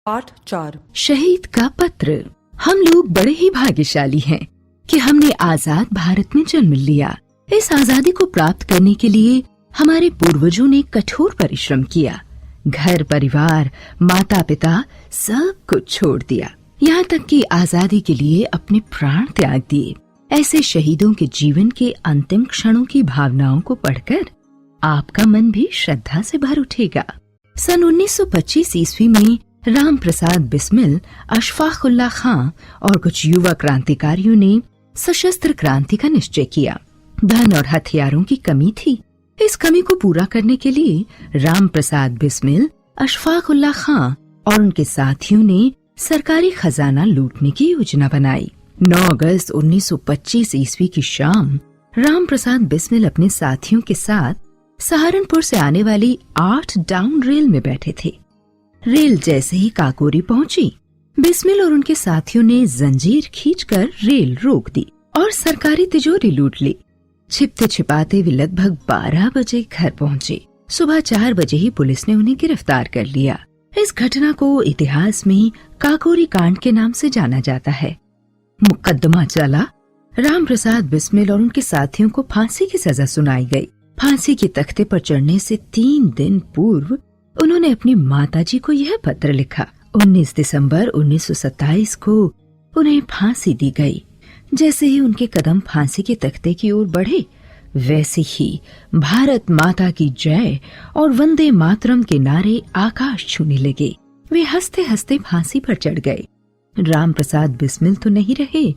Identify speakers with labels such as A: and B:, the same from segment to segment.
A: पाठ 4।
B: शहीद का पत्र। हम लोग बड़े ही भाग्यशाली हैं कि हमने आजाद भारत में जन्म लिया। इस आजादी को प्राप्त करने के लिए हमारे पूर्वजों ने कठोर परिश्रम किया। घर परिवार, माता पिता सब कुछ छोड़ दिया, यहाँ तक कि आजादी के लिए अपने प्राण त्याग दिए। ऐसे शहीदों के जीवन के अंतिम क्षणों की भावनाओं को पढ़कर आपका मन भी श्रद्धा से भर उठेगा। सन 1925 ईस्वी में राम प्रसाद बिस्मिल, अशफाक उल्लाह खां और कुछ युवा क्रांतिकारियों ने सशस्त्र क्रांति का निश्चय किया। धन और हथियारों की कमी थी। इस कमी को पूरा करने के लिए राम प्रसाद बिस्मिल, अशफाक उल्लाह खां और उनके साथियों ने सरकारी खजाना लूटने की योजना बनाई। 9 अगस्त 1925 ईस्वी की शाम राम प्रसाद बिस्मिल अपने साथियों के साथ सहारनपुर से आने वाली 8 डाउन रेल में बैठे थे। रेल जैसे ही काकोरी पहुंची, बिस्मिल और उनके साथियों ने जंजीर खींचकर रेल रोक दी और सरकारी तिजोरी लूट ली। छिपते छिपाते वे लगभग 12 बजे घर पहुंचे। सुबह 4 बजे ही पुलिस ने उन्हें गिरफ्तार कर लिया। इस घटना को इतिहास में काकोरी कांड के नाम से जाना जाता है। मुकदमा चला। राम प्रसाद बिस्मिल और उनके साथियों को फांसी की सजा सुनाई गई। फांसी के तख्ते पर चढ़ने से 3 दिन पूर्व उन्होंने अपनी माताजी को यह पत्र लिखा। 19 दिसंबर 1927 को उन्हें फांसी दी गई। जैसे ही उनके कदम फांसी के तख्ते की ओर बढ़े, वैसे ही भारत माता की जय और वंदे मातरम के नारे आकाश छूने लगे। वे हंसते हंसते फांसी पर चढ़ गए। राम प्रसाद बिस्मिल तो नहीं रहे,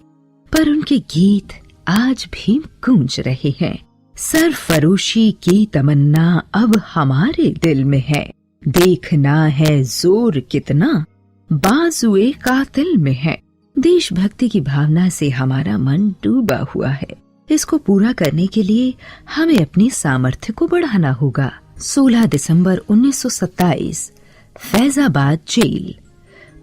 B: पर उनके गीत आज भी गूंज रहे हैं। सरफरोशी की तमन्ना अब हमारे दिल में है, देखना है जोर कितना बाजुए कातिल में है। देशभक्ति की भावना से हमारा मन डूबा हुआ है। इसको पूरा करने के लिए हमें अपनी सामर्थ्य को बढ़ाना होगा। 16 दिसंबर 1927, फैजाबाद जेल।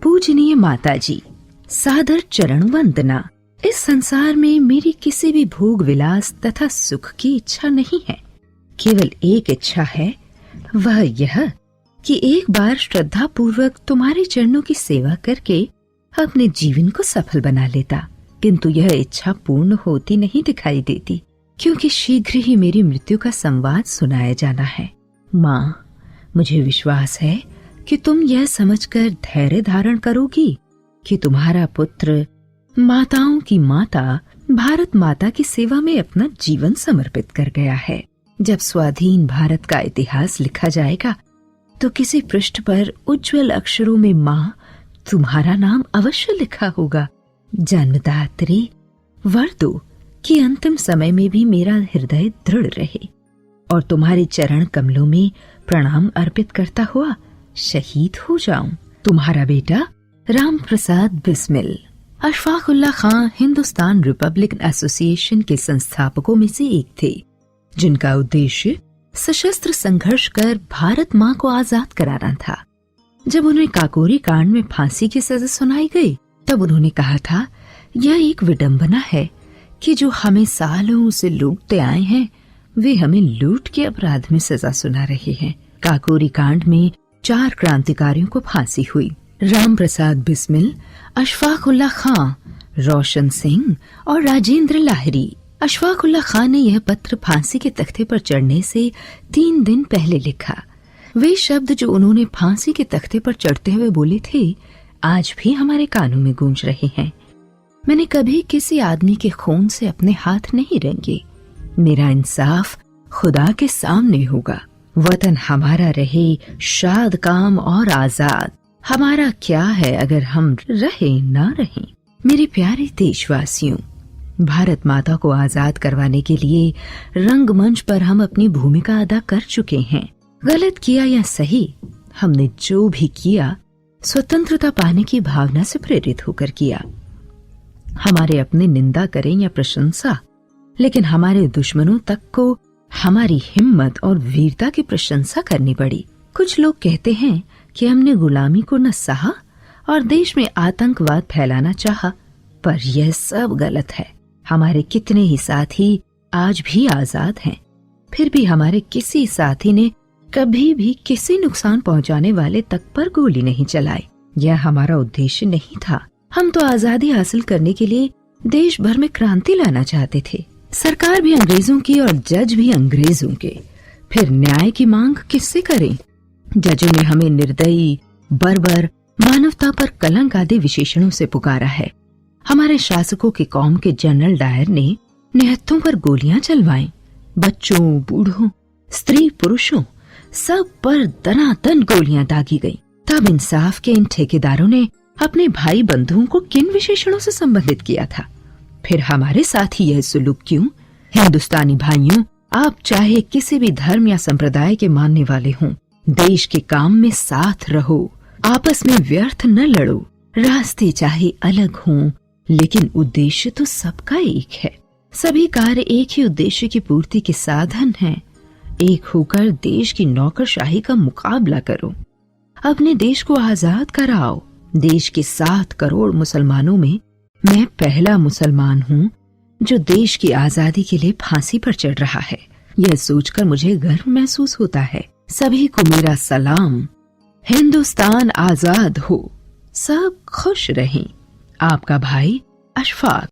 B: पूजनीय माताजी, सादर चरण वंदना। इस संसार में मेरी किसी भी भोग विलास तथा सुख की इच्छा नहीं है। केवल एक इच्छा है, वह यह कि एक बार श्रद्धा पूर्वक तुम्हारे चरणों की सेवा करके अपने जीवन को सफल बना लेता। किंतु यह इच्छा पूर्ण होती नहीं दिखाई देती, क्योंकि शीघ्र ही मेरी मृत्यु का संवाद सुनाया जाना है। माँ, मुझे विश्वास है कि तुम यह समझकर धैर्य धारण करोगी कि तुम्हारा पुत्र माताओं की माता भारत माता की सेवा में अपना जीवन समर्पित कर गया है। जब स्वाधीन भारत का इतिहास लिखा जाएगा तो किसी पृष्ठ पर उज्जवल अक्षरों में माँ तुम्हारा नाम अवश्य लिखा होगा। जन्मदात्री, वर दो कि अंतिम समय में भी मेरा हृदय दृढ़ रहे और तुम्हारे चरण कमलों में प्रणाम अर्पित करता हुआ शहीद हो जाऊं। तुम्हारा बेटा राम प्रसाद बिस्मिल। अशफाक उल्लाह खां हिंदुस्तान रिपब्लिकन एसोसिएशन के संस्थापकों में से एक थे, जिनका उद्देश्य सशस्त्र संघर्ष कर भारत माँ को आजाद कराना था। जब उन्हें काकोरी कांड में फांसी की सजा सुनाई गई, तब उन्होंने कहा था, यह एक विडंबना है कि जो हमें सालों से लूटते आए हैं, वे हमें लूट के अपराध में सजा सुना रहे हैं। काकोरी कांड में 4 क्रांतिकारियों को फांसी हुई। राम प्रसाद बिस्मिल, अशफाक उल्लाह खां, रोशन सिंह और राजेंद्र लाहिरी। अशफाक उल्लाह खां ने यह पत्र फांसी के तख्ते पर चढ़ने से 3 दिन पहले लिखा। वे शब्द जो उन्होंने फांसी के तख्ते पर चढ़ते हुए बोले थे, आज भी हमारे कानों में गूंज रहे हैं। मैंने कभी किसी आदमी के खून से अपने हाथ नहीं रंगे। मेरा इंसाफ खुदा के सामने होगा। वतन हमारा रहे शाद काम और आजाद। हमारा क्या है अगर हम रहे ना रहें। मेरे प्यारे देशवासियों, भारत माता को आजाद करवाने के लिए रंगमंच पर हम अपनी भूमिका अदा कर चुके हैं। गलत किया या सही, हमने जो भी किया स्वतंत्रता पाने की भावना से प्रेरित होकर किया। हमारे अपने निंदा करें या प्रशंसा, लेकिन हमारे दुश्मनों तक को हमारी हिम्मत और वीरता की प्रशंसा करनी पड़ी। कुछ लोग कहते हैं कि हमने गुलामी को न सहा और देश में आतंकवाद फैलाना चाहा, पर यह सब गलत है। हमारे कितने ही साथी आज भी आजाद हैं, फिर भी हमारे किसी साथी ने कभी भी किसी नुकसान पहुंचाने वाले तक पर गोली नहीं चलाई। यह हमारा उद्देश्य नहीं था। हम तो आजादी हासिल करने के लिए देश भर में क्रांति लाना चाहते थे। सरकार भी अंग्रेजों की और जज भी अंग्रेजों के। फिर न्याय की मांग किससे करें? जजों ने हमें निर्दयी, बर्बर, मानवता पर कलंक आदि विशेषणों से पुकारा है। हमारे शासकों के कौम के जनरल डायर ने निहत्थों पर गोलियां चलवाईं। बच्चों, बूढ़ों, स्त्री पुरुषों सब पर दनादन गोलियां दागी गईं। तब इंसाफ के इन ठेकेदारों ने अपने भाई बंधुओं को किन विशेषणों से संबंधित किया था? फिर हमारे साथ ही यह सुलूक क्यों? हिंदुस्तानी भाइयों, आप चाहे किसी भी धर्म या संप्रदाय के मानने वाले हों, देश के काम में साथ रहो, आपस में व्यर्थ न लड़ो। रास्ते चाहे अलग हों, लेकिन उद्देश्य तो सबका एक है। सभी कार्य एक ही उद्देश्य की पूर्ति के साधन हैं। एक होकर देश की नौकरशाही का मुकाबला करो। अपने देश को आजाद कराओ। देश के 7 करोड़ मुसलमानों में मैं पहला मुसलमान हूँ जो देश की आजादी के लिए फांसी पर चढ़ रहा है। यह सोचकर मुझे गर्व महसूस होता है। सभी को मेरा सलाम। हिंदुस्तान आजाद हो, सब खुश रहें। आपका भाई अशफाक।